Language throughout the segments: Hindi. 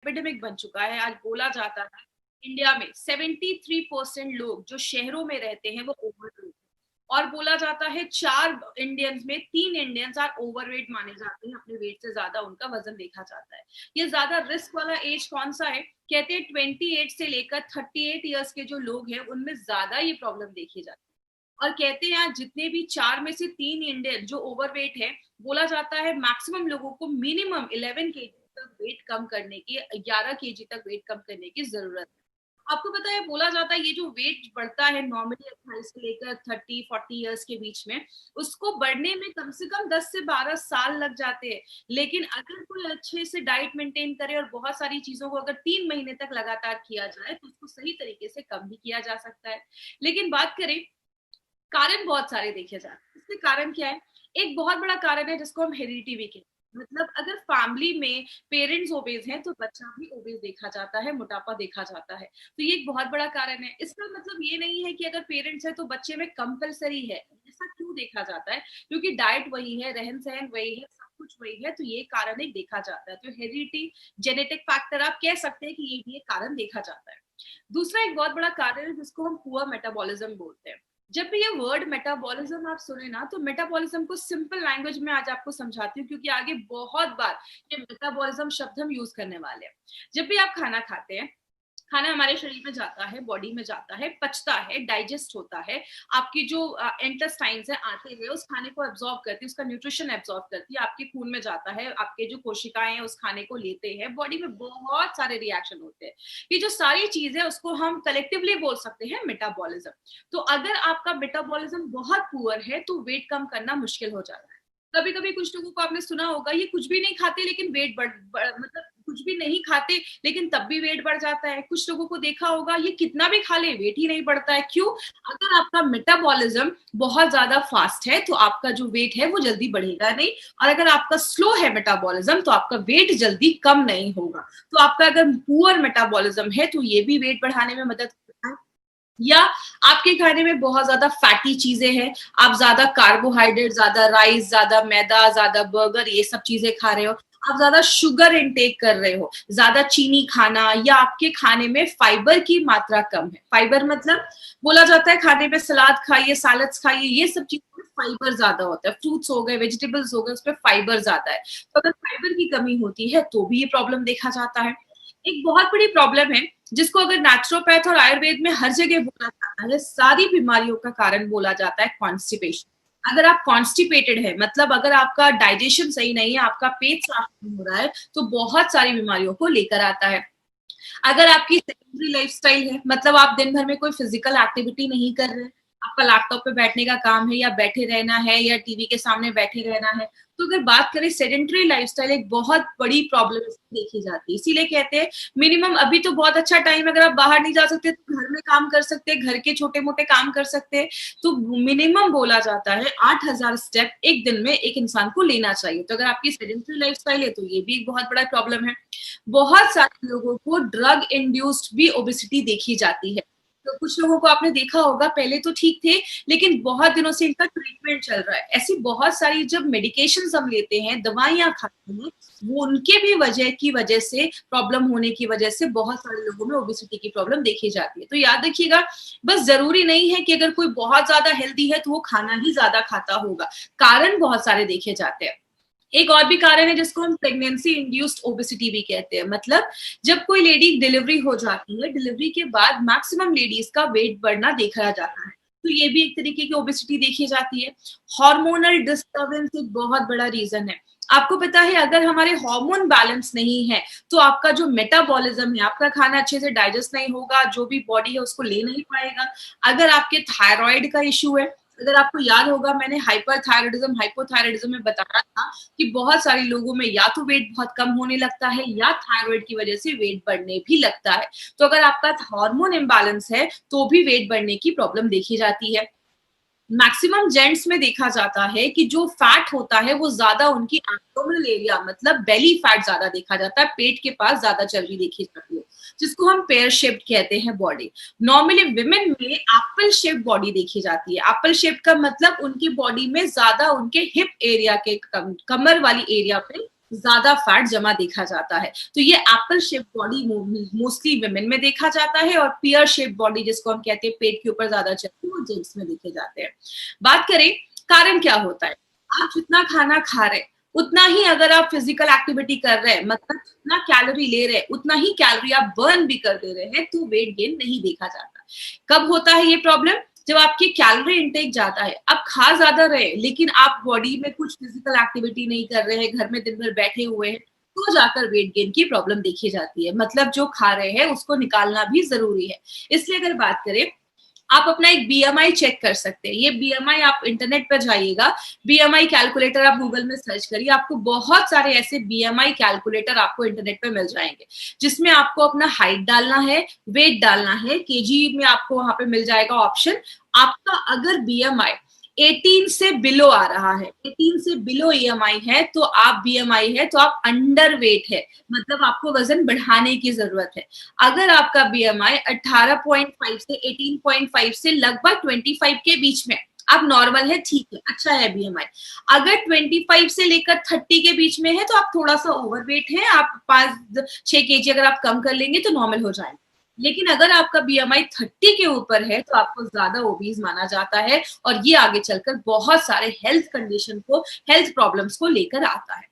एपिडेमिक बन चुका है। आज बोला जाता है इंडिया में 73% लोग जो शहरों में रहते हैं वो ओवरवेट, और बोला जाता है 4 इंडियंस में 3 इंडियंस आर ओवरवेट माने जाते हैं, अपने वेट से ज्यादा उनका वजन देखा जाता है। ये ज्यादा रिस्क वाला एज कौन सा है? कहते हैं 28 से लेकर 38 ईयर्स के जो लोग हैं उनमें ज्यादा ये प्रॉब्लम देखी जाती है। और कहते हैं आज जितने भी 4 में से 3 इंडियन जो ओवरवेट है, बोला जाता है मैक्सिमम लोगों को मिनिमम 11 केजी तक वेट कम करने की, 11 केजी तक वेट कम करने की जरूरत है। आपको पता है बोला जाता है ये जो वेट बढ़ता है नॉर्मली 28 से लेकर 30-40 ईयर्स के बीच में, उसको बढ़ने में कम से कम 10 से 12 साल लग जाते हैं। लेकिन अगर कोई अच्छे से डाइट मेंटेन करे और बहुत सारी चीजों को अगर 3 महीने तक लगातार किया जाए तो उसको सही तरीके से कम भी किया जा सकता है। लेकिन बात करें, कारण बहुत सारे देखे जाते हैं। इसके कारण क्या है? एक बहुत बड़ा कारण है जिसको हम हेरिडिटी भी कहते हैं। मतलब अगर फैमिली में पेरेंट्स ओबेज हैं तो बच्चा भी ओबेज देखा जाता है, मोटापा देखा जाता है। तो ये एक बहुत बड़ा कारण है। इसका मतलब ये नहीं है कि अगर पेरेंट्स है तो बच्चे में कंपलसरी है, ऐसा क्यों देखा जाता है? क्योंकि डाइट वही है, रहन सहन वही है, सब कुछ वही है, तो ये कारण एक देखा जाता है। तो हेरिडिटी, जेनेटिक फैक्टर आप कह सकते हैं कि ये भी एक कारण देखा जाता है। दूसरा एक बहुत बड़ा कारण है जिसको हम पुअर मेटाबॉलिज्म बोलते हैं। जब भी ये वर्ड मेटाबॉलिज्म आप सुने ना, तो मेटाबॉलिज्म को सिंपल लैंग्वेज में आज आपको समझाती हूँ, क्योंकि आगे बहुत बार ये मेटाबॉलिज्म शब्द हम यूज करने वाले हैं। जब भी आप खाना खाते हैं, खाना हमारे शरीर में जाता है, बॉडी में जाता है, पचता है, डाइजेस्ट होता है। आपकी जो इंटेस्टाइन्स है आते हुए उस खाने को एब्जॉर्ब करती है, उसका न्यूट्रिशन एब्जॉर्ब करती है, आपके खून में जाता है, आपके जो कोशिकाएं हैं उस खाने को लेते हैं, बॉडी में बहुत सारे रिएक्शन होते हैं। ये जो सारी चीजें उसको हम कलेक्टिवली बोल सकते हैं मेटाबॉलिज्म। तो अगर आपका मेटाबॉलिज्म बहुत पुअर है तो वेट कम करना मुश्किल हो जाता है। कभी कभी कुछ लोगों को आपने सुना होगा ये कुछ भी नहीं खाते लेकिन वेट मतलब कुछ भी नहीं खाते लेकिन तब भी वेट बढ़ जाता है। कुछ लोगों को देखा होगा ये कितना भी खा ले वेट ही नहीं बढ़ता है। क्यों? अगर आपका मेटाबॉलिज्म बहुत ज्यादा फास्ट है तो आपका जो वेट है वो जल्दी बढ़ेगा नहीं, और अगर आपका स्लो है मेटाबॉलिज्म तो आपका वेट जल्दी कम नहीं होगा। तो आपका अगर पुअर मेटाबॉलिज्म है तो ये भी वेट बढ़ाने में मदद करता है। या आपके खाने में बहुत ज्यादा फैटी चीजें हैं, आप ज्यादा कार्बोहाइड्रेट, ज्यादा राइस, ज्यादा मैदा, ज्यादा बर्गर, ये सब चीजें खा रहे हो, आप ज्यादा शुगर इनटेक कर रहे हो, ज्यादा चीनी खाना, या आपके खाने में फाइबर की मात्रा कम है। फाइबर मतलब बोला जाता है खाने में सलाद खाइए, सैलड्स खाइए, ये सब चीजों में फाइबर ज्यादा होता है। फ्रूट्स हो गए, वेजिटेबल्स हो गए, उसमें फाइबर ज्यादा है। तो अगर फाइबर की कमी होती है तो भी ये प्रॉब्लम देखा जाता है। एक बहुत बड़ी प्रॉब्लम है जिसको अगर नेचुरोपैथ और आयुर्वेद में हर जगह बोला जाता है, सारी बीमारियों का कारण बोला जाता है कॉन्स्टिपेशन। अगर आप कॉन्स्टिपेटेड है, मतलब अगर आपका डाइजेशन सही नहीं है, आपका पेट साफ नहीं हो रहा है, तो बहुत सारी बीमारियों को लेकर आता है। अगर आपकी सेडेंटरी लाइफस्टाइल है, मतलब आप दिन भर में कोई फिजिकल एक्टिविटी नहीं कर रहे, आपका लैपटॉप पे बैठने का काम है, या बैठे रहना है, या टीवी के सामने बैठे रहना है, तो अगर बात करें सेडेंटरी लाइफस्टाइल एक बहुत बड़ी प्रॉब्लम देखी जाती है। इसीलिए कहते हैं मिनिमम, अभी तो बहुत अच्छा टाइम है, अगर आप बाहर नहीं जा सकते तो घर में काम कर सकते हैं, घर के छोटे मोटे काम कर सकते हैं। तो मिनिमम बोला जाता है 8,000 स्टेप एक दिन में एक इंसान को लेना चाहिए। तो अगर आपकी सेडेंटरी लाइफस्टाइल है तो ये भी एक बहुत बड़ा प्रॉब्लम है। बहुत सारे लोगों को ड्रग इंड्यूस्ड भी ओबेसिटी देखी जाती है। तो कुछ लोगों को आपने देखा होगा पहले तो ठीक थे लेकिन बहुत दिनों से इनका ट्रीटमेंट चल रहा है। ऐसी बहुत सारी जब मेडिकेशन हम लेते हैं, दवाइयां खाते हैं, वो उनके भी वजह से प्रॉब्लम होने की वजह से बहुत सारे लोगों में ओबेसिटी की प्रॉब्लम देखी जाती है। तो याद रखिएगा, बस जरूरी नहीं है कि अगर कोई बहुत ज्यादा हेल्दी है तो वो खाना ही ज्यादा खाता होगा, कारण बहुत सारे देखे जाते हैं। एक और भी कारण है जिसको हम प्रेगनेंसी इंड्यूस्ड ओबेसिटी भी कहते हैं। मतलब जब कोई लेडी डिलीवरी हो जाती है, डिलीवरी के बाद मैक्सिमम लेडीज का वेट बढ़ना देखा जाता है, तो ये भी एक तरीके की ओबेसिटी देखी जाती है। हार्मोनल डिस्टर्बेंस एक बहुत बड़ा रीजन है। आपको पता है अगर हमारे हार्मोन बैलेंस नहीं है तो आपका जो मेटाबॉलिज्म है, आपका खाना अच्छे से डाइजेस्ट नहीं होगा, जो भी बॉडी है उसको ले नहीं पाएगा। अगर आपके थायराइड का इश्यू है, अगर आपको याद होगा मैंने हाइपरथायराइडिज्म हाइपोथायराइडिज्म में बताया था कि बहुत सारे लोगों में या तो वेट बहुत कम होने लगता है या थायराइड की वजह से वेट बढ़ने भी लगता है। तो अगर आपका हार्मोन इम्बैलेंस है तो भी वेट बढ़ने की प्रॉब्लम देखी जाती है। मैक्सिमम जेंट्स में देखा जाता है कि जो फैट होता है वो ज्यादा उनकी एब्डोमिनल एरिया, मतलब बेली फैट ज्यादा देखा जाता है, पेट के पास ज्यादा चर्बी देखी जाती है, जिसको हम पेयर शेप्ड कहते हैं बॉडी। नॉर्मली विमेन में एप्पल शेप बॉडी देखी जाती है। एप्पल शेप का मतलब उनकी बॉडी में ज्यादा उनके हिप एरिया के कमर वाली एरिया पे ज्यादा फैट जमा देखा जाता है। तो ये Apple shape body mostly women में देखा जाता है, और पियर शेप बॉडी जिसको हम कहते हैं पेट के ऊपर ज्यादा चलती है, वो जेंट्स में देखे जाते हैं। बात करें कारण क्या होता है, आप जितना खाना खा रहे हैं उतना ही अगर आप फिजिकल एक्टिविटी कर रहे हैं, मतलब जितना कैलोरी ले रहे हैं उतना ही कैलोरी आप बर्न भी कर दे रहे हैं, तो वेट गेन नहीं देखा जाता। कब होता है ये प्रॉब्लम, जब आपकी कैलोरी इंटेक ज्यादा है, आप खा ज्यादा रहे लेकिन आप बॉडी में कुछ फिजिकल एक्टिविटी नहीं कर रहे हैं, घर में दिन भर बैठे हुए हैं, तो जाकर वेट गेन की प्रॉब्लम देखी जाती है। मतलब जो खा रहे हैं उसको निकालना भी जरूरी है। इसलिए अगर बात करें, आप अपना एक बीएमआई चेक कर सकते हैं। ये बीएमआई आप इंटरनेट पर जाइएगा, बीएमआई कैलकुलेटर आप गूगल में सर्च करिए, आपको बहुत सारे ऐसे बीएमआई कैलकुलेटर आपको इंटरनेट पे मिल जाएंगे, जिसमें आपको अपना हाइट डालना है, वेट डालना है, केजी में आपको वहां पे मिल जाएगा ऑप्शन। आपका अगर बीएमआई 18 से बिलो आ रहा है, 18 से बिलो ईएमआई है, तो आप बीएमआई है तो आप अंडर वेट है, मतलब आपको वजन बढ़ाने की जरूरत है। अगर आपका बीएमआई 18.5 से 18.5 से लगभग 25 के बीच में, आप नॉर्मल है, ठीक है, अच्छा है बीएमआई। अगर 25 से लेकर 30 के बीच में है तो आप थोड़ा सा ओवरवेट है, आप 5-6 केजी अगर आप कम कर लेंगे तो नॉर्मल हो जाएगा। लेकिन अगर आपका बीएमआई 30 के ऊपर है तो आपको ज्यादा ओबीज माना जाता है, और ये आगे चलकर बहुत सारे हेल्थ कंडीशन को, हेल्थ प्रॉब्लम्स को लेकर आता है।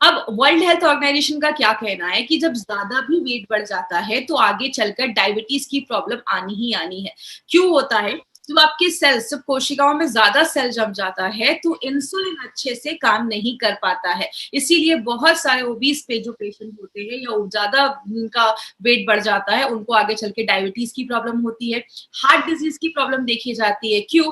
अब वर्ल्ड हेल्थ ऑर्गेनाइजेशन का क्या कहना है कि जब ज्यादा भी वेट बढ़ जाता है तो आगे चलकर डायबिटीज की प्रॉब्लम आनी ही आनी है। क्यों होता है, जब आपके सेल्स, जब कोशिकाओं में ज्यादा सेल जम जाता है तो इंसुलिन अच्छे से काम नहीं कर पाता है। इसीलिए बहुत सारे ओबीस पे जो पेशेंट होते हैं या ज्यादा उनका वेट बढ़ जाता है, उनको आगे चल के डायबिटीज की प्रॉब्लम होती है, हार्ट डिजीज की प्रॉब्लम देखी जाती है। क्यों,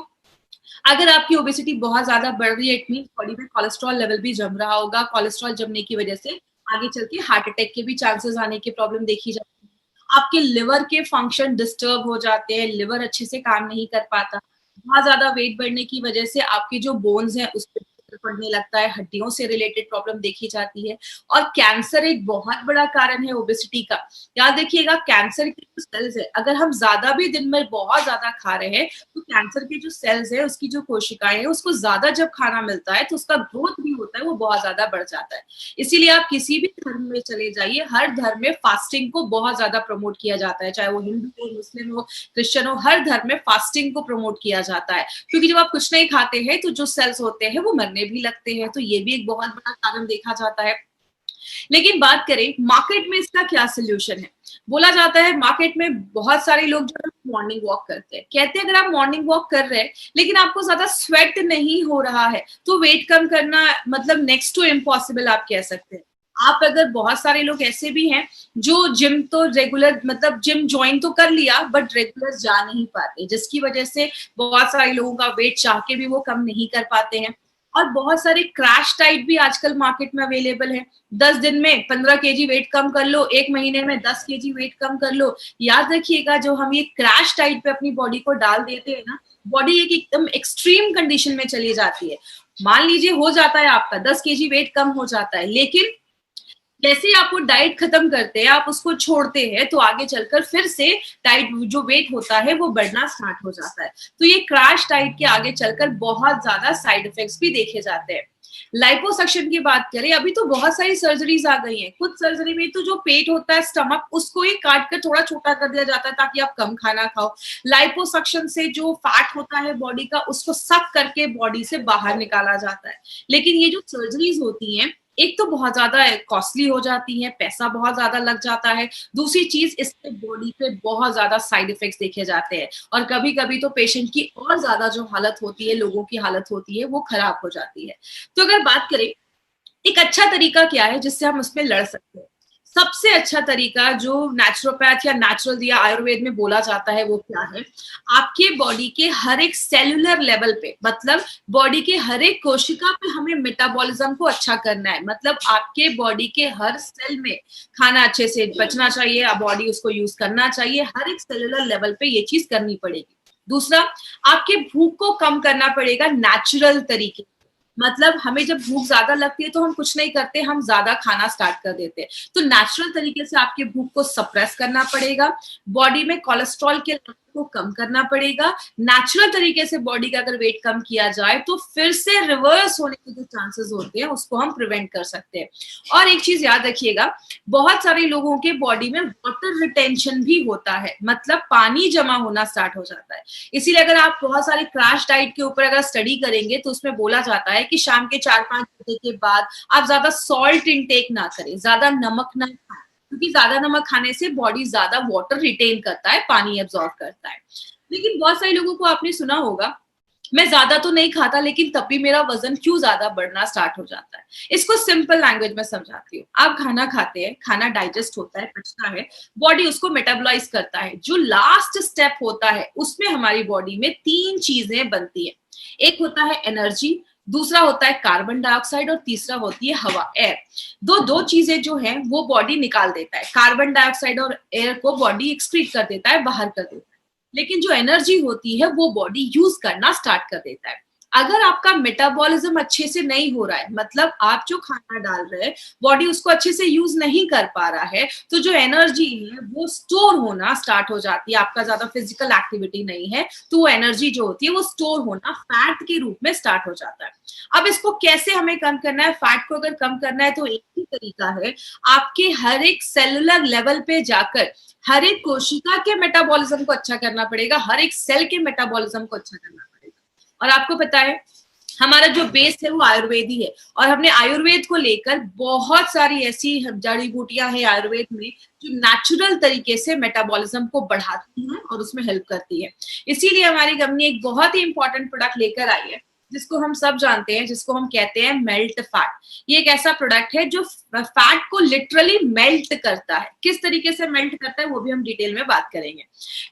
अगर आपकी ओबेसिटी बहुत ज्यादा बढ़ रही है, इट मीन बॉडी में कोलेस्ट्रॉल लेवल भी जम रहा होगा, कोलेस्ट्रॉल जमने की वजह से आगे चल के हार्ट अटैक के भी चांसेस आने की प्रॉब्लम देखी जाती है। आपके लिवर के फंक्शन डिस्टर्ब हो जाते हैं, लिवर अच्छे से काम नहीं कर पाता। बहुत ज्यादा वेट बढ़ने की वजह से आपके जो बोन्स हैं उस पर पड़ने लगता है, हड्डियों से रिलेटेड प्रॉब्लम देखी जाती है। और कैंसर एक बहुत बड़ा कारण है ओबेसिटी का। याद रखिएगा, कैंसर के जो सेल्स है, अगर हम ज्यादा भी दिन में बहुत ज्यादा खा रहे हैं तो कैंसर के जो सेल्स है, उसकी जो कोशिकाएं है, उसको ज्यादा जब खाना मिलता है तो उसका ग्रोथ भी होता है, वो बहुत ज्यादा बढ़ जाता है। इसीलिए आप किसी भी धर्म में चले जाइए, हर धर्म में फास्टिंग को बहुत ज्यादा प्रमोट किया जाता है, चाहे वो हिंदू हो, मुस्लिम हो, क्रिश्चियन हो, हर धर्म में फास्टिंग को प्रमोट किया जाता है। क्योंकि जब आप कुछ नहीं खाते हैं तो जो सेल्स होते हैं वो मरने भी लगते हैं, तो ये भी एक बहुत बड़ा कारण देखा जाता है। लेकिन बात करें मार्केट में इसका क्या सोल्यूशन है, बोला जाता है मार्केट में बहुत सारे लोग जो मॉर्निंग वॉक करते हैं, कहते हैं अगर आप मॉर्निंग वॉक कर रहे हैं लेकिन आपको ज्यादा स्वेट नहीं हो रहा है तो वेट कम करना मतलब नेक्स्ट टू इम्पॉसिबल आप कह सकते हैं। आप अगर, बहुत सारे लोग ऐसे भी हैं जो जिम तो रेगुलर, मतलब जिम ज्वाइन तो कर लिया बट रेगुलर जा नहीं पाते, जिसकी वजह से बहुत सारे लोगों का वेट चाह के भी वो कम नहीं कर पाते हैं। और बहुत सारे क्रैश डाइट भी आजकल मार्केट में अवेलेबल है। 10 दिन में 15 केजी वेट कम कर लो, 1 महीने में 10 केजी वेट कम कर लो। याद रखिएगा, जो हम ये क्रैश डाइट पे अपनी बॉडी को डाल देते हैं ना, बॉडी एक एकदम एक्सट्रीम कंडीशन में चली जाती है। मान लीजिए हो जाता है आपका 10 केजी वेट कम हो जाता है, लेकिन जैसे ही आप वो डाइट खत्म करते हैं, आप उसको छोड़ते हैं, तो आगे चलकर फिर से डाइट जो वेट होता है वो बढ़ना स्टार्ट हो जाता है। तो ये क्रैश डाइट के आगे चलकर बहुत ज्यादा साइड इफेक्ट्स भी देखे जाते हैं। लाइपोसक्शन की बात करें, अभी तो बहुत सारी सर्जरीज आ गई हैं। कुछ सर्जरी में तो जो पेट होता है, स्टमक, उसको ही काट कर थोड़ा छोटा कर दिया जाता है ताकि आप कम खाना खाओ। लाइपोसक्शन से जो फैट होता है बॉडी का, उसको सक करके बॉडी से बाहर निकाला जाता है। लेकिन ये जो सर्जरीज होती हैं, एक तो बहुत ज्यादा कॉस्टली हो जाती है, पैसा बहुत ज्यादा लग जाता है। दूसरी चीज, इससे बॉडी पे बहुत ज्यादा साइड इफेक्ट्स देखे जाते हैं, और कभी कभी तो पेशेंट की और ज्यादा जो हालत होती है, लोगों की हालत होती है, वो खराब हो जाती है। तो अगर बात करें एक अच्छा तरीका क्या है जिससे हम उसमें लड़ सकते हैं, सबसे अच्छा तरीका जो नेचुरोपैथ या नेचुरल या आयुर्वेद में बोला जाता है वो क्या है, आपके बॉडी के हर एक सेलुलर लेवल पे, मतलब बॉडी के हर एक कोशिका पे हमें मेटाबॉलिज्म को अच्छा करना है। मतलब आपके बॉडी के हर सेल में खाना अच्छे से बचना चाहिए, बॉडी उसको यूज करना चाहिए, हर एक सेलुलर लेवल पे ये चीज करनी पड़ेगी। दूसरा, आपके भूख को कम करना पड़ेगा नेचुरल तरीके। मतलब हमें जब भूख ज्यादा लगती है तो हम कुछ नहीं करते, हम ज्यादा खाना स्टार्ट कर देते हैं। तो नेचुरल तरीके से आपके भूख को सप्रेस करना पड़ेगा। बॉडी में कोलेस्ट्रॉल के को कम करना पड़ेगा। नेचुरल तरीके से बॉडी का अगर वेट कम किया जाए तो फिर से रिवर्स होने के जो चांसेस होते हैं उसको हम प्रिवेंट कर सकते हैं। और एक चीज याद रखिएगा, बहुत सारे लोगों के बॉडी में वाटर रिटेंशन भी होता है, मतलब पानी जमा होना स्टार्ट हो जाता है। इसीलिए अगर आप बहुत सारे क्रैश डाइट के ऊपर अगर स्टडी करेंगे तो उसमें बोला जाता है कि शाम के 4-5 बजे के बाद आप ज्यादा सॉल्ट इनटेक ना करें, ज्यादा नमक ना खाएं, क्योंकि ज्यादा नमक खाने से बॉडी ज्यादा वाटर रिटेन करता है, पानी एब्जॉर्ब करता है। लेकिन बहुत सारे लोगों को आपने सुना होगा, मैं ज्यादा तो नहीं खाता लेकिन तब भी मेरा वजन क्यों ज्यादा बढ़ना स्टार्ट हो जाता है। इसको सिंपल लैंग्वेज में समझाती हूँ। आप खाना खाते हैं, खाना डाइजेस्ट होता है, पचता है, बॉडी उसको मेटाबोलाइज करता है। जो लास्ट स्टेप होता है उसमें हमारी बॉडी में 3 चीजें बनती है। एक होता है एनर्जी, दूसरा होता है कार्बन डाइऑक्साइड और तीसरा होती है हवा, एयर। दो चीजें जो है वो बॉडी निकाल देता है। कार्बन डाइऑक्साइड और एयर को बॉडी एक्सक्रीट कर देता है, बाहर कर देता है। लेकिन जो एनर्जी होती है वो बॉडी यूज करना स्टार्ट कर देता है। अगर आपका मेटाबॉलिज्म अच्छे से नहीं हो रहा है, मतलब आप जो खाना डाल रहे हैं बॉडी उसको अच्छे से यूज नहीं कर पा रहा है, तो जो एनर्जी है वो स्टोर होना स्टार्ट हो जाती है। आपका ज्यादा फिजिकल एक्टिविटी नहीं है तो वो एनर्जी जो होती है वो स्टोर होना फैट के रूप में स्टार्ट हो जाता है। अब इसको कैसे हमें कम करना है? फैट को अगर कम करना है तो एक ही तरीका है, आपके हर एक सेलुलर लेवल पे जाकर हर एक कोशिका के मेटाबॉलिज्म को अच्छा करना पड़ेगा, हर एक सेल के मेटाबॉलिज्म को अच्छा करना पड़ेगा। और आपको पता है हमारा जो बेस है वो आयुर्वेद ही है, और हमने आयुर्वेद को लेकर बहुत सारी ऐसी जड़ी बूटियां हैं आयुर्वेद में जो नेचुरल तरीके से मेटाबॉलिज्म को बढ़ाती हैं और उसमें हेल्प करती है। इसीलिए हमारी कंपनी एक बहुत ही इंपॉर्टेंट प्रोडक्ट लेकर आई है जिसको हम सब जानते हैं, जिसको हम कहते हैं मेल्ट फैट। ये एक ऐसा प्रोडक्ट है जो फैट को लिटरली मेल्ट करता है। किस तरीके से मेल्ट करता है वो भी हम डिटेल में बात करेंगे।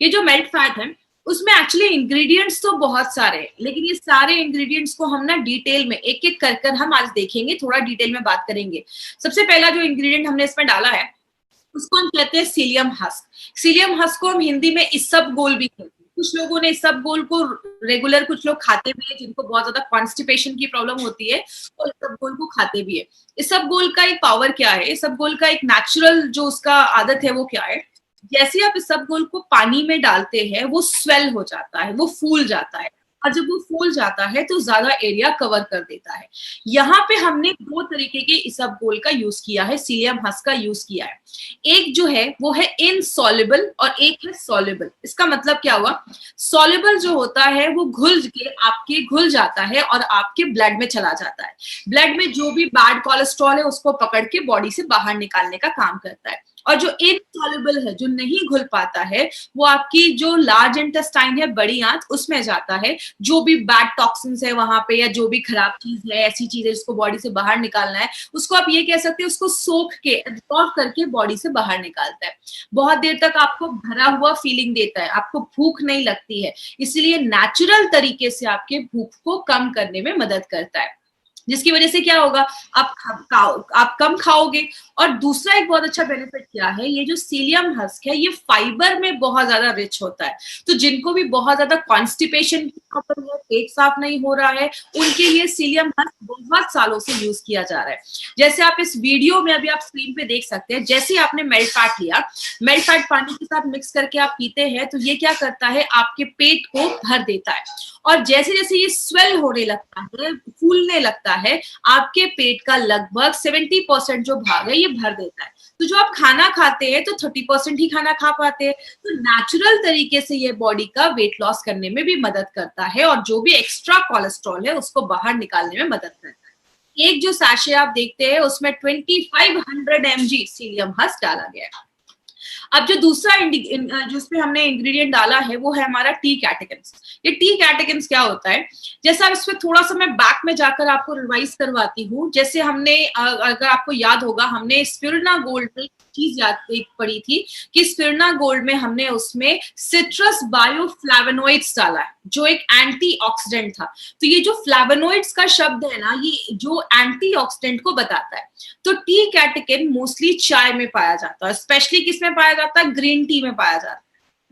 ये जो मेल्ट फैट है उसमें एक्चुअली इंग्रेडिएंट्स तो बहुत सारे हैं, लेकिन ये सारे इंग्रेडिएंट्स को हम ना डिटेल में एक एक कर हम आज देखेंगे, थोड़ा डिटेल में बात करेंगे। सबसे पहला जो इंग्रेडिएंट हमने इसमें डाला है उसको हम कहते हैं सीलियम हस्क। सीलियम हस्क को हम हिंदी में इसबगोल भी कहते हैं। कुछ लोगों ने इसबगोल को रेगुलर, कुछ लोग खाते भी है जिनको बहुत ज्यादा कॉन्स्टिपेशन की प्रॉब्लम होती है और इसबगोल को खाते भी है। इसबगोल का एक पावर क्या है, इसबगोल का एक नेचुरल जो उसका आदत है वो क्या है, जैसे आप इसबगोल को पानी में डालते हैं वो स्वेल हो जाता है, वो फूल जाता है, और जब वो फूल जाता है तो ज्यादा एरिया कवर कर देता है। यहाँ पे हमने 2 तरीके के इसबगोल का यूज किया है, सीलियम हस्क का यूज किया है। एक जो है वो है इनसॉल्युबल और एक है सॉल्युबल। इसका मतलब क्या हुआ, सॉल्युबल जो होता है वो घुल जाता है और आपके ब्लड में चला जाता है। ब्लड में जो भी बैड कोलेस्ट्रॉल है उसको पकड़ के बॉडी से बाहर निकालने का काम करता है। और जो इनसॉल्युबल है, जो नहीं घुल पाता है, वो आपकी जो लार्ज इंटेस्टाइन है, बड़ी आंत, उसमें जाता है। जो भी बैड टॉक्सिन्स है वहां पे या जो भी खराब चीज है, ऐसी चीज है जिसको बॉडी से बाहर निकालना है, उसको आप ये कह सकते हैं उसको सोख के एब्जॉर्ब करके बॉडी से बाहर निकालता है। बहुत देर तक आपको भरा हुआ फीलिंग देता है, आपको भूख नहीं लगती है, इसलिए नेचुरल तरीके से आपके भूख को कम करने में मदद करता है, जिसकी वजह से क्या होगा, आप कम खाओगे। और दूसरा एक बहुत अच्छा बेनिफिट क्या है, ये जो सीलियम हस्क है ये फाइबर में बहुत ज्यादा रिच होता है। तो जिनको भी बहुत ज्यादा कॉन्स्टिपेशन की प्रॉब्लम है, पेट साफ नहीं हो रहा है, उनके लिए सीलियम हस्क बहुत सालों से यूज किया जा रहा है। जैसे आप इस वीडियो में अभी आप स्क्रीन पे देख सकते हैं, जैसे आपने मेल्ट फैट लिया, मेल्ट फैट पानी के साथ मिक्स करके आप पीते हैं तो ये क्या करता है, आपके पेट को भर देता है। और जैसे जैसे ये स्वेल होने लगता है, फूलने लगता है, आपके पेट का लगभग 70% जो भाग है ये भर देता है। तो जो आप खाना खाते हैं तो 30% ही खाना खा पाते हैं। तो नेचुरल तरीके से ये बॉडी का वेट लॉस करने में भी मदद करता है और जो भी एक्स्ट्रा कोलेस्ट्रॉल है उसको बाहर निकालने में मदद करता है। एक जो सैशे आप देखते हैं उसमें 2500 mg सीलियम हस्क डाला गया है। अब जो दूसरा जिसपे हमने इंग्रेडिएंट डाला है वो है हमारा टी कैटेकिन्स। ये टी कैटेकिन्स क्या होता है, जैसा इसमें थोड़ा सा मैं बैक में जाकर आपको रिवाइज करवाती हूँ। जैसे हमने अगर आपको याद होगा, हमने स्पिरुलिना गोल्ड में चीज पढ़ी थी कि स्पिरुलिना गोल्ड में हमने उसमें सिट्रस बायोफ्लैवोनॉइड्स डाला है जो एक एंटीऑक्सीडेंट था। तो ये जो फ्लैवोनॉइड्स का शब्द है ना, ये जो एंटीऑक्सीडेंट को बताता है। तो टी कैटेकिन मोस्टली चाय में पाया जाता है, स्पेशली किस में पाया जाता है, ग्रीन टी में पाया जाता है।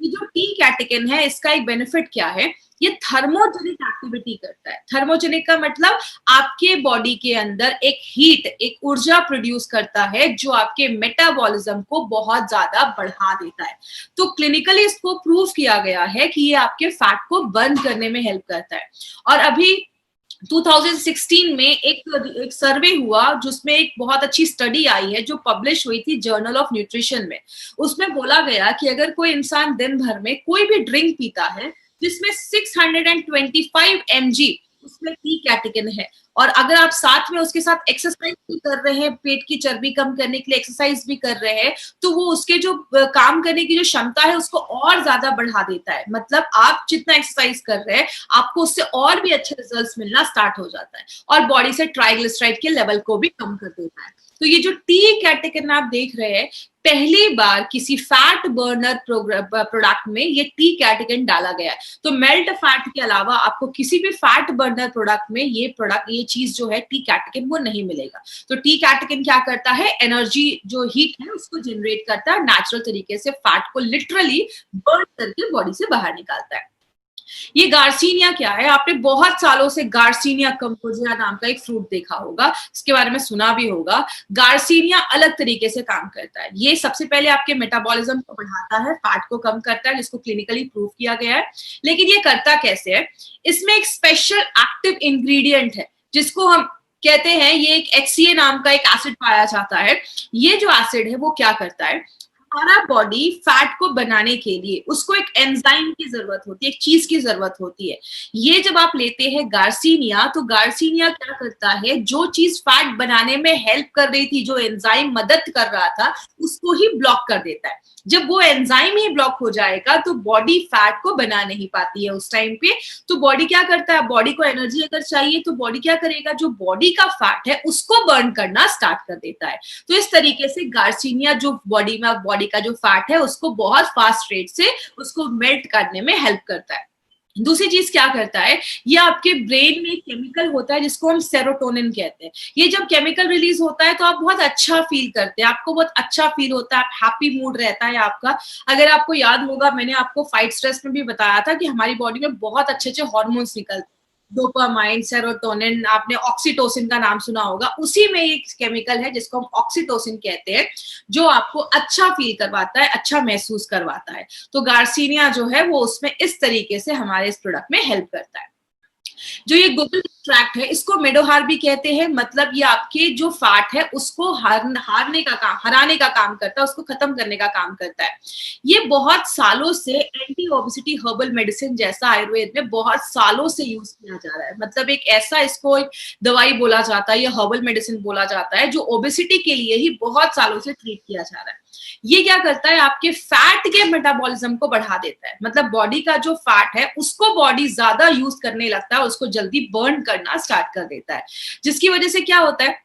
ये जो टी कैटेकिन है इसका एक बेनिफिट क्या है, ये थर्मोजेनिक एक्टिविटी करता है। थर्मोजेनिक का मतलब आपके बॉडी के अंदर एक हीट, एक ऊर्जा प्रोड्यूस करता है जो आपके मेटाबॉलिज्म को बहुत ज्यादा बढ़ा देता है। तो क्लिनिकली इसको प्रूव किया गया है कि ये आपके फैट को बर्न करने में हेल्प करता है। और अभी 2016 में एक सर्वे हुआ जिसमें एक बहुत अच्छी स्टडी आई है जो पब्लिश हुई थी जर्नल ऑफ न्यूट्रिशन में। उसमें बोला गया कि अगर कोई इंसान दिन भर में कोई भी ड्रिंक पीता है जिसमें 625 mg उसमें टी कैटेकिन है, और अगर आप साथ में उसके साथ एक्सरसाइज भी कर रहे हैं, पेट की चर्बी कम करने के लिए एक्सरसाइज भी कर रहे हैं, तो वो उसके जो काम करने की जो क्षमता है उसको और ज्यादा बढ़ा देता है। मतलब आप जितना एक्सरसाइज कर रहे हैं आपको उससे और भी अच्छे रिजल्ट्स मिलना स्टार्ट हो जाता है, और बॉडी से ट्राइग्लिसराइड के लेवल को भी कम कर देता है। तो ये जो टी कैटेकिन आप देख रहे हैं, पहली बार किसी फैट बर्नर प्रोडक्ट में ये टी कैटेकिन डाला गया है। तो मेल्ट फैट के अलावा आपको किसी भी फैट बर्नर प्रोडक्ट में ये चीज जो है टी कैटेकिन वो नहीं मिलेगा। तो टी कैटेकिन क्या करता है, एनर्जी जो हीट है उसको जनरेट करता है, नेचुरल तरीके से फैट को लिटरली बर्न करके बॉडी से बाहर निकालता है। ये गार्सिनिया क्या है, आपने बहुत सालों से गार्सिनिया कंपोजिया नाम का एक फ्रूट देखा होगा, इसके बारे में सुना भी होगा। गार्सिनिया अलग तरीके से काम करता है। ये सबसे पहले आपके मेटाबॉलिज्म को बढ़ाता है, फैट को कम करता है, जिसको क्लिनिकली प्रूव किया गया है। लेकिन ये करता कैसे है, इसमें एक स्पेशल एक्टिव इंग्रेडिएंट है जिसको हम कहते हैं, ये एक HCA नाम का एक एसिड पाया जाता है। ये जो एसिड है वो क्या करता है, हमारा बॉडी फैट को बनाने के लिए उसको एक एंजाइम की जरूरत होती है, एक चीज की जरूरत होती है। ये जब आप लेते हैं गार्सिनिया, तो गार्सिनिया क्या करता है, जो चीज फैट बनाने में हेल्प कर रही थी, जो एंजाइम मदद कर रहा था, उसको ही ब्लॉक कर देता है। जब वो एंजाइम ही ब्लॉक हो जाएगा तो बॉडी फैट को बना नहीं पाती है उस टाइम पे। तो बॉडी क्या करता है, बॉडी को एनर्जी अगर चाहिए तो बॉडी क्या करेगा, जो बॉडी का फैट है उसको बर्न करना स्टार्ट कर देता है। तो इस तरीके से गार्सिनिया जो बॉडी का जो फैट है उसको बहुत फास्ट रेट से उसको मेल्ट करने में हेल्प करता है। दूसरी चीज क्या करता है, ये आपके ब्रेन में एक केमिकल होता है जिसको हम सेरोटोनिन कहते हैं। ये जब केमिकल रिलीज होता है तो आप बहुत अच्छा फील करते हैं, आपको बहुत अच्छा फील होता है, आप हैप्पी मूड रहता है आपका। अगर आपको याद होगा, मैंने आपको फाइट स्ट्रेस में भी बताया था कि हमारी बॉडी में बहुत अच्छे अच्छे हॉर्मोन्स निकलते हैं, डोपामाइन, सेरोटोनिन, आपने ऑक्सीटोसिन का नाम सुना होगा। उसी में एक केमिकल है जिसको हम ऑक्सीटोसिन कहते हैं, जो आपको अच्छा फील करवाता है, अच्छा महसूस करवाता है। तो गार्सिनिया जो है वो उसमें इस तरीके से हमारे इस प्रोडक्ट में हेल्प करता है। जो ये गुगल एक्सट्रैक्ट है इसको मेडोहार भी कहते हैं, मतलब ये आपके जो फैट है उसको हराने का काम करता है, उसको खत्म करने का काम करता है। ये बहुत सालों से एंटी ओबेसिटी हर्बल मेडिसिन जैसा आयुर्वेद में बहुत सालों से यूज किया जा रहा है। मतलब एक ऐसा, इसको एक दवाई बोला जाता है, ये हर्बल मेडिसिन बोला जाता है, जो ओबेसिटी के लिए ही बहुत सालों से ट्रीट किया जा रहा है। ये क्या करता है, आपके फैट के मेटाबॉलिज्म को बढ़ा देता है। मतलब बॉडी का जो फैट है उसको बॉडी ज्यादा यूज करने लगता है, उसको जल्दी बर्न करना स्टार्ट कर देता है। जिसकी वजह से क्या होता है,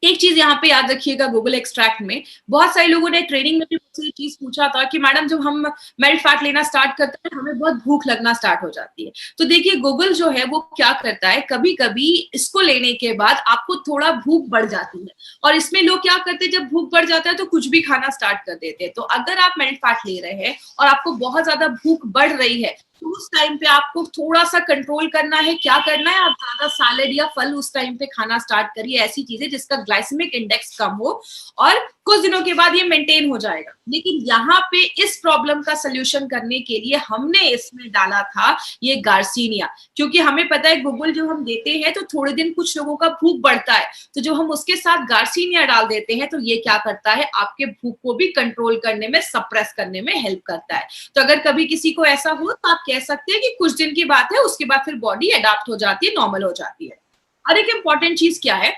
एक चीज यहाँ पे याद रखिएगा, गूगल एक्सट्रैक्ट में बहुत सारे लोगों ने ट्रेनिंग में भी मुझसे ये चीज पूछा था कि मैडम जब हम मेल्ट फैट लेना स्टार्ट करते हैं हमें बहुत भूख लगना स्टार्ट हो जाती है। तो देखिए गूगल जो है वो क्या करता है, कभी कभी इसको लेने के बाद आपको थोड़ा भूख बढ़ जाती है, और इसमें लोग क्या करते हैं, जब भूख बढ़ जाता है तो कुछ भी खाना स्टार्ट कर देते हैं। तो अगर आप मेल्ट फैट ले रहे हैं और आपको बहुत ज्यादा भूख बढ़ रही है तो उस टाइम पे आपको थोड़ा सा कंट्रोल करना है। क्या करना है, आप ज्यादा सैलेड या फल उस टाइम पे खाना स्टार्ट करिए, ऐसी चीजें जिसका ग्लाइसेमिक इंडेक्स कम हो, और कुछ दिनों के बाद ये मेंटेन हो जाएगा। लेकिन यहाँ पे इस प्रॉब्लम का सोल्यूशन करने के लिए हमने इसमें डाला था ये गार्सिनिया, क्योंकि हमें पता है गूगल जो हम देते हैं तो थोड़े दिन कुछ लोगों का भूख बढ़ता है, तो जो हम उसके साथ गार्सिनिया डाल देते हैं तो ये क्या करता है, आपके भूख को भी कंट्रोल करने में, सप्रेस करने में हेल्प करता है। तो अगर कभी किसी को ऐसा हो तो आप कह सकते हैं कि कुछ दिन की बात है, उसके बाद फिर बॉडी अडॉप्ट हो जाती है, नॉर्मल हो जाती है। और एक इंपॉर्टेंट चीज क्या है,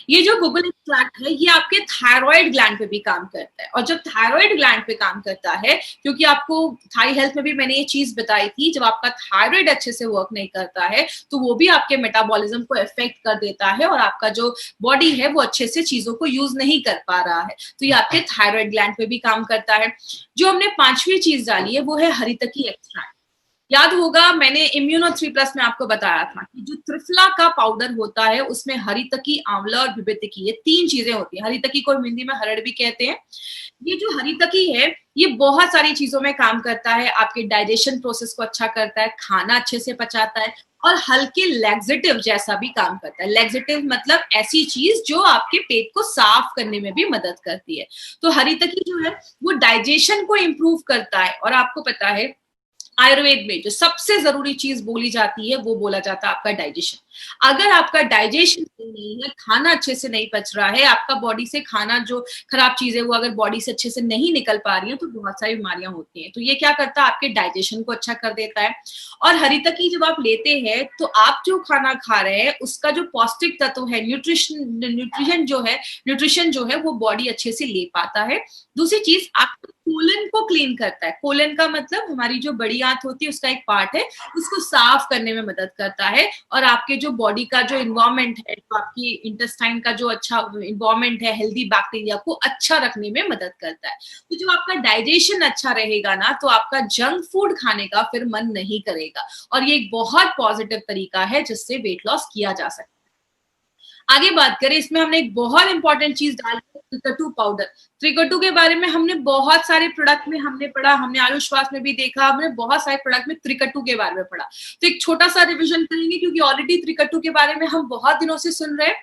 ये जो गूगल एक्सट्रैक्ट है ये आपके थायराइड ग्लैंड पे भी काम करता है। और जब थायराइड ग्लैंड पे काम करता है, क्योंकि आपको थाई हेल्थ में भी मैंने ये चीज बताई थी, जब आपका थायराइड अच्छे से वर्क नहीं करता है तो वो भी आपके मेटाबॉलिज्म को इफेक्ट कर देता है, और आपका जो बॉडी है वो अच्छे से चीजों को यूज नहीं कर पा रहा है। तो ये आपके थायराइड ग्लैंड पे भी काम करता है। जो हमने पांचवी चीज डाली है वो है हरितकी एक्सट्रैक्ट। याद होगा मैंने इम्यूनो 3+ में आपको बताया था कि जो त्रिफला का पाउडर होता है उसमें हरितकी, आंवला और विभितकी, ये 3 चीजें होती हैं। हरितकी को हिंदी में हरड़ भी कहते हैं। ये जो हरितकी है ये बहुत सारी चीजों में काम करता है, आपके डाइजेशन प्रोसेस को अच्छा करता है, खाना अच्छे से पचाता है और हल्के लैक्सेटिव जैसा भी काम करता है। लैक्सेटिव मतलब ऐसी चीज जो आपके पेट को साफ करने में भी मदद करती है। तो हरितकी जो है वो डाइजेशन को इम्प्रूव करता है। और आपको पता है आयुर्वेद में जो सबसे जरूरी चीज बोली जाती है वो बोला जाता है आपका डाइजेशन। अगर आपका डाइजेशन नहीं है, खाना अच्छे से नहीं पच रहा है, आपका बॉडी से खाना जो खराब चीजें वो अगर बॉडी से अच्छे से नहीं निकल पा रही है तो बहुत सारी बीमारियां होती हैं। तो ये क्या करता है, आपके डाइजेशन को अच्छा कर देता है। और हरितकी जब आप लेते हैं तो आप जो खाना खा रहे हैं उसका जो पौष्टिक तत्व है, न्यूट्रिशन जो है वो बॉडी अच्छे से ले पाता है। दूसरी चीज आपको कोलन को क्लीन करता है। कोलन का मतलब हमारी जो बड़ी आंत होती है उसका एक पार्ट है, उसको साफ करने में मदद करता है। और आपके जो बॉडी का जो इन्वायरमेंट है, तो आपकी इंटेस्टाइन का जो अच्छा इन्वायरमेंट है, हेल्दी बैक्टीरिया को अच्छा रखने में मदद करता है। तो जब आपका डाइजेशन अच्छा रहेगा ना तो आपका जंक फूड खाने का फिर मन नहीं करेगा। और ये एक बहुत पॉजिटिव तरीका है जिससे वेट लॉस किया जा सकता है। आगे बात करें, इसमें हमने एक बहुत इंपॉर्टेंट चीज डाली है, त्रिकटु पाउडर। त्रिकटु के बारे में हमने बहुत सारे प्रोडक्ट में हमने पढ़ा, हमने आयुष्वास में भी देखा, हमने बहुत सारे प्रोडक्ट में त्रिकटु के बारे में पढ़ा। तो एक छोटा सा रिवीजन करेंगे क्योंकि ऑलरेडी त्रिकटु के बारे में हम बहुत दिनों से सुन रहे हैं।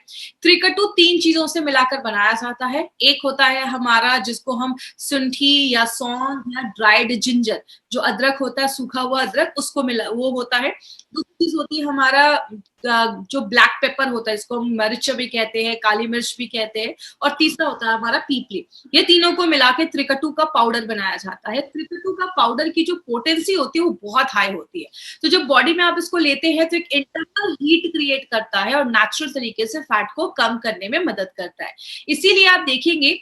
त्रिकटु 3 चीजों से मिलाकर बनाया जाता है। एक होता है हमारा जिसको हम सुंठी या सौंठ या ड्राइड जिंजर, जो अदरक होता है, सूखा हुआ अदरक, उसको मिला वो होता है। दूसरी चीज होती है हमारा जो ब्लैक पेपर होता है, इसको हम मिर्च भी कहते हैं, काली मिर्च भी कहते हैं। और तीसरा होता है हमारा पीपली। ये तीनों को मिला के त्रिकटु का पाउडर बनाया जाता है। त्रिकटु का पाउडर की जो पोटेंसी होती है वो बहुत हाई होती है। तो जब बॉडी में आप इसको लेते हैं तो एक इंटरनल हीट क्रिएट करता है और नेचुरल तरीके से फैट को कम करने में मदद करता है। इसीलिए आप देखेंगे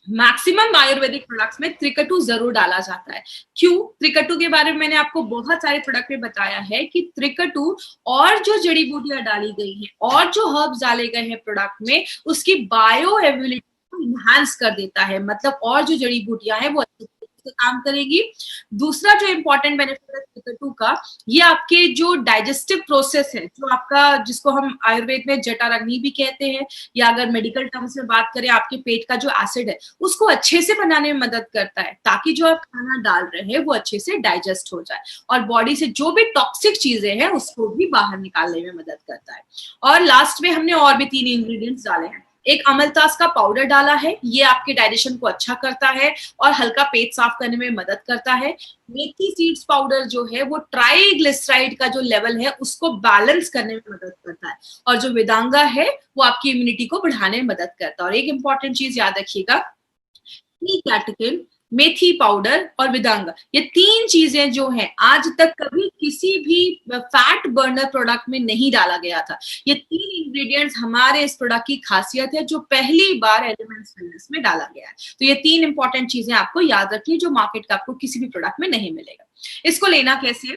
मैक्सिमम आयुर्वेदिक प्रोडक्ट्स में त्रिकटु जरूर डाला जाता है। क्यों? त्रिकटु के बारे में मैंने आपको बहुत सारे प्रोडक्ट में बताया है कि त्रिकटु और जो जड़ी बूटियां डाली गई हैं और जो हर्ब्स डाले गए हैं प्रोडक्ट में, उसकी बायो एबिलिटी को इनहांस कर देता है। मतलब और जो जड़ी बूटियां हैं वो अच्छे से काम करेगी। दूसरा जो इंपॉर्टेंट बेनिफिट है त्रिकटु का, ये आपके जो डाइजेस्टिव प्रोसेस है, जो आपका जिसको हम आयुर्वेद में जठराग्नि भी कहते हैं, या अगर मेडिकल टर्म्स में बात करें आपके पेट का जो एसिड है उसको अच्छे से बनाने में मदद करता है, ताकि जो आप खाना डाल रहे हैं वो अच्छे से डाइजेस्ट हो जाए और बॉडी से जो भी टॉक्सिक चीजें हैं उसको भी बाहर निकालने में मदद करता है। और लास्ट में हमने और भी 3 इंग्रेडिएंट्स डाले हैं। एक अमलतास का पाउडर डाला है, ये आपके डाइजेशन को अच्छा करता है और हल्का पेट साफ करने में मदद करता है। मेथी सीड्स पाउडर जो है वो ट्राइग्लिसराइड का जो लेवल है उसको बैलेंस करने में मदद करता है। और जो वेदांगा है वो आपकी इम्यूनिटी को बढ़ाने में मदद करता है। और एक इंपॉर्टेंट चीज याद रखिएगा, कैटकिन, मेथी पाउडर और विदांगा, ये 3 चीजें जो हैं आज तक कभी किसी भी फैट बर्नर प्रोडक्ट में नहीं डाला गया था। ये 3 इंग्रेडिएंट्स हमारे इस प्रोडक्ट की खासियत है जो पहली बार एलिमेंट्स वेलनेस में डाला गया है। तो ये 3 इंपॉर्टेंट चीजें आपको याद रखनी है जो मार्केट का आपको किसी भी प्रोडक्ट में नहीं मिलेगा। इसको लेना कैसे है?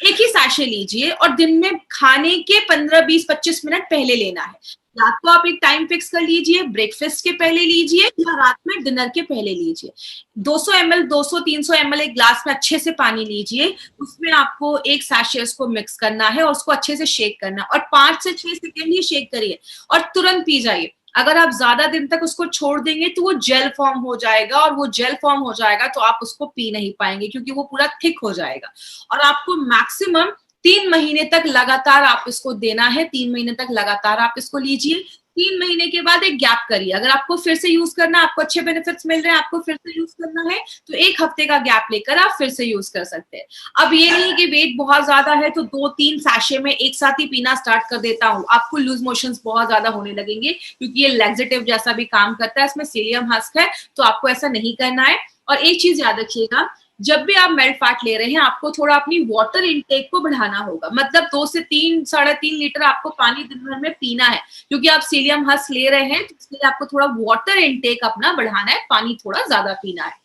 एक ही सैशे लीजिए और दिन में खाने के 15, 20, 25 मिनट पहले लेना है। या तो आप एक टाइम फिक्स कर लीजिए, ब्रेकफास्ट के पहले लीजिए या रात में डिनर के पहले लीजिए। 200 ml 200-300 ml एक ग्लास में अच्छे से पानी लीजिए, उसमें आपको एक सैशे उसको मिक्स करना है और उसको अच्छे से शेक करना है और 5 से 6 सेकेंड ही शेक करिए और तुरंत पी जाइए। अगर आप ज्यादा दिन तक उसको छोड़ देंगे तो वो जेल फॉर्म हो जाएगा और वो जेल फॉर्म हो जाएगा तो आप उसको पी नहीं पाएंगे क्योंकि वो पूरा थिक हो जाएगा। और आपको मैक्सिमम 3 महीने तक लगातार आप इसको देना है। 3 महीने तक लगातार आप इसको लीजिए। 3 महीने के बाद एक गैप करिए। अगर आपको फिर से यूज करना, आपको अच्छे बेनिफिट्स मिल रहे हैं, आपको फिर से यूज करना है तो 1 हफ्ते का गैप लेकर आप फिर से यूज कर सकते हैं। अब ये नहीं कि वेट बहुत ज्यादा है तो 2-3 सैशे में एक साथ ही पीना स्टार्ट कर देता हूँ, आपको लूज मोशंस बहुत ज्यादा होने लगेंगे क्योंकि ये लैक्सेटिव जैसा भी काम करता है, इसमें सीलियम हस्क है, तो आपको ऐसा नहीं करना है। और एक चीज याद रखिएगा, जब भी आप मेल्ट फैट ले रहे हैं आपको थोड़ा अपनी वाटर इनटेक को बढ़ाना होगा। मतलब 2 से 3, 3.5 लीटर आपको पानी दिन भर में पीना है क्योंकि आप सीलियम हस्क ले रहे हैं, तो इसलिए आपको थोड़ा वाटर इनटेक अपना बढ़ाना है, पानी थोड़ा ज्यादा पीना है।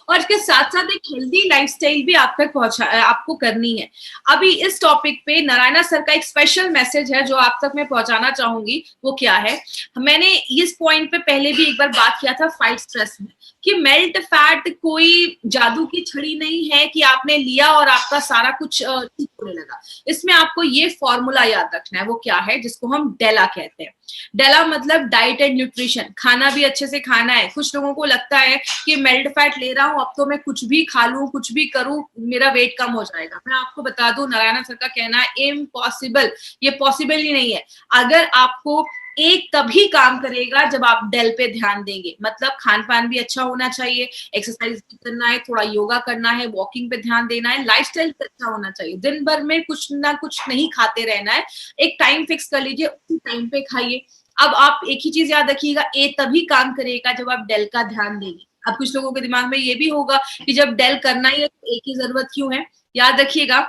और इसके साथ साथ एक हेल्दी लाइफस्टाइल भी आप तक आपको करनी है। अभी इस टॉपिक पे नारायणा सर का एक स्पेशल मैसेज है जो आप तक मैं पहुंचाना चाहूंगी। वो क्या है, मैंने इस पॉइंट पे पहले भी एक बार बात किया था फाइट स्ट्रेस में, कि मेल्ट फैट कोई जादू की छड़ी नहीं है कि आपने लिया और आपका सारा कुछ ठीक होने लगा। इसमें आपको ये फॉर्मूला याद रखना है। वो क्या है, जिसको हम डेला कहते हैं। डेला मतलब डाइट एंड न्यूट्रिशन, खाना भी अच्छे से खाना है। कुछ लोगों को लगता है कि मेल्ट फैट ले रहा हूं, अब तो मैं कुछ भी खा लूं, कुछ भी करूं, मेरा वेट कम हो जाएगा। मैं आपको बता दूं, नारायणा सर का कहना है इम्पॉसिबल, ये पॉसिबल ही नहीं है। अगर आपको एक तभी काम करेगा जब आप डेल पे ध्यान देंगे, मतलब खान पान भी अच्छा होना चाहिए, एक्सरसाइज भी करना है, थोड़ा योगा करना है, वॉकिंग पे ध्यान देना है, लाइफस्टाइल अच्छा होना चाहिए। दिन भर में कुछ ना कुछ नहीं खाते रहना है, एक टाइम फिक्स कर लीजिए, उसी टाइम पे खाइए। अब आप एक ही चीज याद रखिएगा, ए तभी काम करेगा जब आप डेल का ध्यान देंगे। अब कुछ लोगों के दिमाग में ये भी होगा कि जब डेल करना ही है तो ए की जरूरत क्यों है। याद रखिएगा,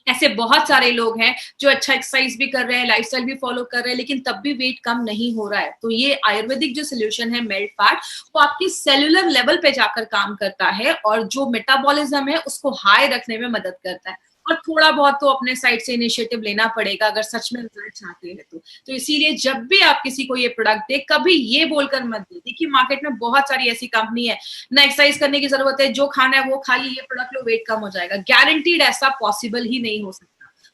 ऐसे बहुत सारे लोग हैं जो अच्छा एक्सरसाइज भी कर रहे हैं, लाइफस्टाइल भी फॉलो कर रहे हैं, लेकिन तब भी वेट कम नहीं हो रहा है। तो ये आयुर्वेदिक जो सोल्यूशन है मेल्ट फैट, वो आपकी सेलुलर लेवल पे जाकर काम करता है और जो मेटाबॉलिज्म है उसको हाई रखने में मदद करता है। और थोड़ा बहुत तो अपने साइड से इनिशिएटिव लेना पड़ेगा अगर सच में रिजल्ट चाहते हैं तो इसीलिए जब भी आप किसी को ये प्रोडक्ट दे, कभी ये बोलकर मत दे। देखिए मार्केट में बहुत सारी ऐसी कंपनी है, ना एक्सरसाइज करने की जरूरत है, जो खाना है वो खाइए, ये प्रोडक्ट लो, वेट कम हो जाएगा। गारंटीड ऐसा पॉसिबल ही नहीं हो सकता।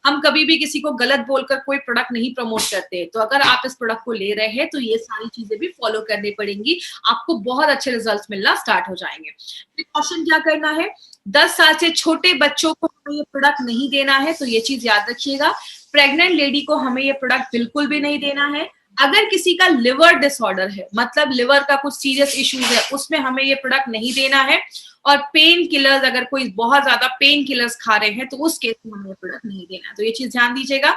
हम कभी भी किसी को गलत बोलकर कोई प्रोडक्ट नहीं प्रमोट करते। तो अगर आप इस प्रोडक्ट को ले रहे हैं तो ये सारी चीजें भी फॉलो करनी पड़ेंगी, आपको बहुत अच्छे रिजल्ट्स मिलना स्टार्ट हो जाएंगे। प्रिकॉशन क्या करना है, 10 साल से छोटे बच्चों को हमें ये प्रोडक्ट नहीं देना है, तो ये चीज याद रखिएगा। प्रेग्नेंट लेडी को हमें ये प्रोडक्ट बिल्कुल भी नहीं देना है। अगर किसी का लिवर डिसऑर्डर है, मतलब लिवर का कुछ सीरियस इश्यूज है, उसमें हमें ये प्रोडक्ट नहीं देना है। और पेन किलर्स, अगर कोई बहुत ज्यादा पेन किलर्स खा रहे हैं तो उस केस में हमें प्रोडक्ट नहीं देना है, तो ये चीज ध्यान दीजिएगा।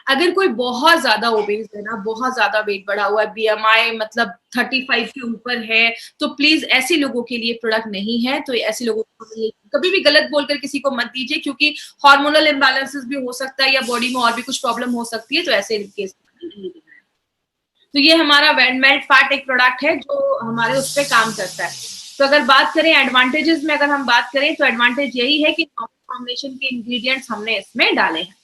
अगर कोई बहुत ज्यादा ओबेस है ना, बहुत ज्यादा वेट बढ़ा हुआ है, बीएमआई मतलब 35 के ऊपर है, तो प्लीज ऐसे लोगों के लिए प्रोडक्ट नहीं है। तो ऐसे लोगों को कभी भी गलत बोलकर किसी को मत दीजिए, क्योंकि हार्मोनल इम्बैलेंसेस भी हो सकता है या बॉडी में और भी कुछ प्रॉब्लम हो सकती है, तो ऐसे केस में नहीं देना है। तो ये हमारा मेल्ट फैट एक प्रोडक्ट है जो हमारे उस पर काम करता है। तो अगर बात करें एडवांटेजेस में, अगर हम बात करें तो एडवांटेज यही है कि कॉम्बिनेशन के इंग्रेडिएंट्स हमने इसमें डाले हैं।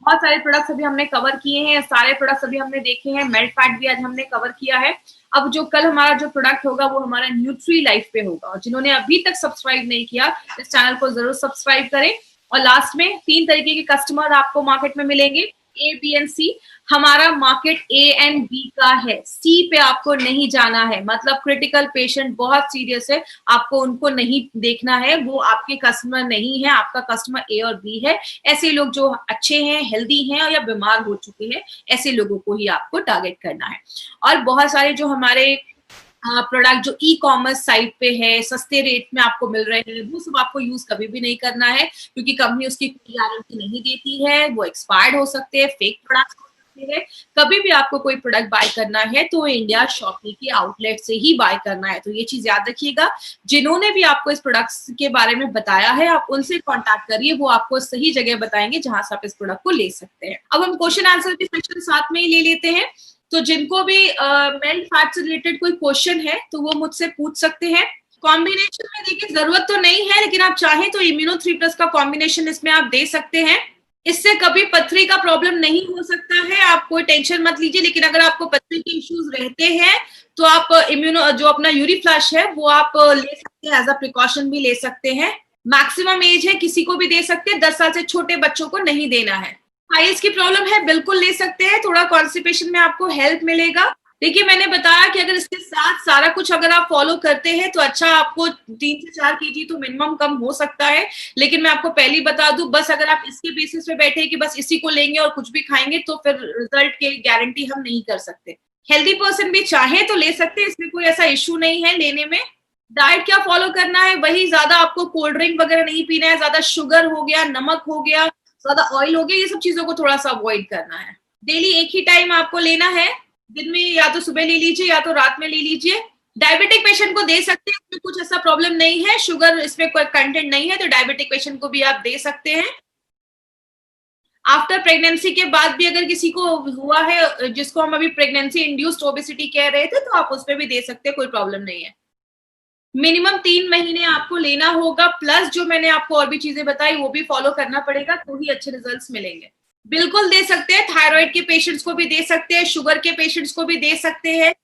बहुत सारे प्रोडक्ट्स अभी हमने कवर किए हैं, सारे प्रोडक्ट्स अभी हमने देखे हैं, मेल्ट फैट भी आज हमने कवर किया है। अब जो कल हमारा जो प्रोडक्ट होगा वो हमारा न्यूट्री लाइफ पे होगा, और जिन्होंने अभी तक सब्सक्राइब नहीं किया इस चैनल को जरूर सब्सक्राइब करें। और लास्ट में 3 तरीके के कस्टमर आपको मार्केट में मिलेंगे, ए, बी एंड सी। हमारा मार्केट ए एंड बी का है, सी पे आपको नहीं जाना है। मतलब क्रिटिकल पेशेंट बहुत सीरियस है, आपको उनको नहीं देखना है, वो आपके कस्टमर नहीं है, आपका कस्टमर ए और बी है। ऐसे लोग जो अच्छे हैं, हेल्दी हैं या बीमार हो चुके हैं, ऐसे लोगों को ही आपको टारगेट करना है। और बहुत सारे जो हमारे प्रोडक्ट जो ई कॉमर्स साइट पे है, सस्ते रेट में आपको मिल रहे हैं, वो सब आपको यूज कभी भी नहीं करना है, क्योंकि कंपनी उसकी कोई गारंटी नहीं देती है, वो एक्सपायर्ड हो सकते हैं, फेक प्रोडक्ट हो सकते हैं। कभी भी आपको कोई प्रोडक्ट बाय करना है तो इंडिया शॉपी के आउटलेट से ही बाय करना है, तो ये चीज याद रखिएगा। जिन्होंने भी आपको इस प्रोडक्ट के बारे में बताया है, आप उनसे कॉन्टैक्ट करिए, वो आपको सही जगह बताएंगे जहां से आप इस प्रोडक्ट को ले सकते हैं। अब हम क्वेश्चन आंसर के सेक्शन साथ में ही ले लेते हैं। तो जिनको भी मेल्ट फैट से रिलेटेड कोई क्वेश्चन है तो वो मुझसे पूछ सकते हैं। कॉम्बिनेशन में देखिए जरूरत तो नहीं है, लेकिन आप चाहें तो इम्यूनो 3+ का कॉम्बिनेशन इसमें आप दे सकते हैं। इससे कभी पथरी का प्रॉब्लम नहीं हो सकता है, आप कोई टेंशन मत लीजिए। लेकिन अगर आपको पथरी के इश्यूज रहते हैं तो आप इम्यूनो जो अपना यूरी फ्लैश है वो आप ले सकते हैं, एज अ प्रिकॉशन भी ले सकते हैं। मैक्सिमम एज है, किसी को भी दे सकते हैं, 10 साल से छोटे बच्चों को नहीं देना है। पाइल्स की प्रॉब्लम है, बिल्कुल ले सकते हैं, थोड़ा कॉन्स्टिपेशन में आपको हेल्प मिलेगा। देखिए मैंने बताया कि अगर इसके साथ सारा कुछ अगर आप फॉलो करते हैं तो अच्छा, आपको 3 से 4 केजी तो मिनिमम कम हो सकता है। लेकिन मैं आपको पहले ही बता दूं, बस अगर आप इसके बेसिस पे बैठे कि बस इसी को लेंगे और कुछ भी खाएंगे तो फिर रिजल्ट की गारंटी हम नहीं कर सकते। हेल्दी पर्सन भी चाहे तो ले सकते हैं, इसमें कोई ऐसा इश्यू नहीं है लेने में। डाइट क्या फॉलो करना है, वही, ज्यादा आपको कोल्ड ड्रिंक वगैरह नहीं पीना है, ज्यादा शुगर हो गया, नमक हो गया, ज्यादा ऑयल हो गया, ये सब चीजों को थोड़ा सा अवॉइड करना है। डेली एक ही टाइम आपको लेना है, दिन में या तो सुबह ले लीजिए या तो रात में ले लीजिए। डायबिटिक पेशेंट को दे सकते हैं, इसमें कुछ ऐसा प्रॉब्लम नहीं है, शुगर इसमें कोई कंटेंट नहीं है, तो डायबिटिक पेशेंट को भी आप दे सकते हैं। आफ्टर प्रेगनेंसी के बाद भी अगर किसी को हुआ है, जिसको हम अभी प्रेगनेंसी इंड्यूस्ड ओबेसिटी कह रहे थे, तो आप उस पर भी दे सकते हैं, कोई प्रॉब्लम नहीं है। मिनिमम 3 महीने आपको लेना होगा, प्लस जो मैंने आपको और भी चीजें बताई वो भी फॉलो करना पड़ेगा, तो ही अच्छे रिजल्ट्स मिलेंगे। बिल्कुल दे सकते हैं, थायराइड के पेशेंट्स को भी दे सकते हैं, शुगर के पेशेंट्स को भी दे सकते हैं।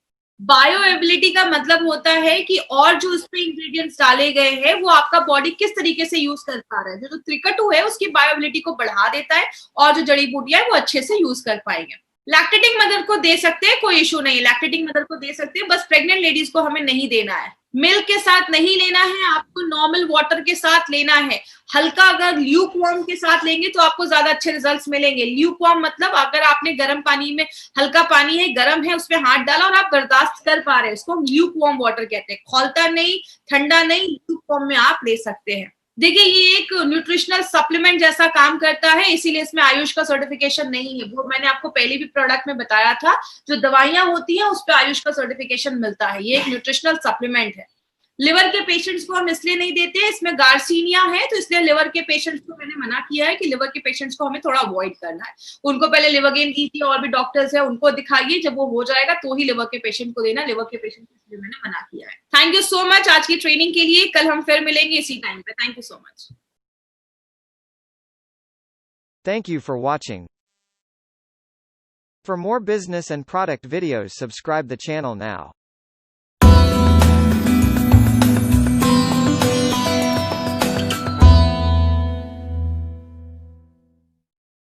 बायोएबिलिटी का मतलब होता है कि और जो उसमें इंग्रेडिएंट्स डाले गए हैं वो आपका बॉडी किस तरीके से यूज कर पा रहा है। जो त्रिकटु है उसकी बायोएबिलिटी को बढ़ा देता है, और जो जड़ी बूटियां है वो अच्छे से यूज कर पाएंगे। लैक्टेटिंग मदर को दे सकते हैं, कोई इशू नहीं, लैक्टेटिंग मदर को दे सकते हैं, बस प्रेग्नेंट लेडीज को हमें नहीं देना है। मिल्क के साथ नहीं लेना है, आपको नॉर्मल वाटर के साथ लेना है। हल्का अगर ल्यूक वार्म के साथ लेंगे तो आपको ज्यादा अच्छे रिजल्ट्स मिलेंगे। ल्यूक वार्म मतलब अगर आपने गर्म पानी में, हल्का पानी है गर्म है उसमें हाथ डाला और आप बर्दाश्त कर पा रहे हैं, उसको हम ल्यूक वार्म वाटर कहते हैं। खौलता नहीं, ठंडा नहीं, ल्यूक वार्म में आप ले सकते हैं। देखिए ये एक न्यूट्रिशनल सप्लीमेंट जैसा काम करता है, इसीलिए इसमें आयुष का सर्टिफिकेशन नहीं है। वो मैंने आपको पहले भी प्रोडक्ट में बताया था, जो दवाइयां होती हैं उस पर आयुष का सर्टिफिकेशन मिलता है। ये एक न्यूट्रिशनल सप्लीमेंट है। लिवर के पेशेंट्स को हम इसलिए नहीं देते, इसमें गार्सिनिया है, तो इसलिए लिवर के पेशेंट्स को मैंने मना किया है कि लिवर के पेशेंट्स को हमें थोड़ा अवॉइड करना है। उनको पहले लिवर गेन कीजिए, और भी डॉक्टर्स है उनको दिखाइए, जब वो हो जाएगा तो ही लिवर के पेशेंट को देना। लिवर के पेशेंट को इसलिए मैंने मना किया है। थैंक यू सो मच आज की ट्रेनिंग के लिए। कल हम फिर मिलेंगे इसी टाइम पे। Thank you so much. Thank you for watching. For more business and product videos, subscribe the channel now.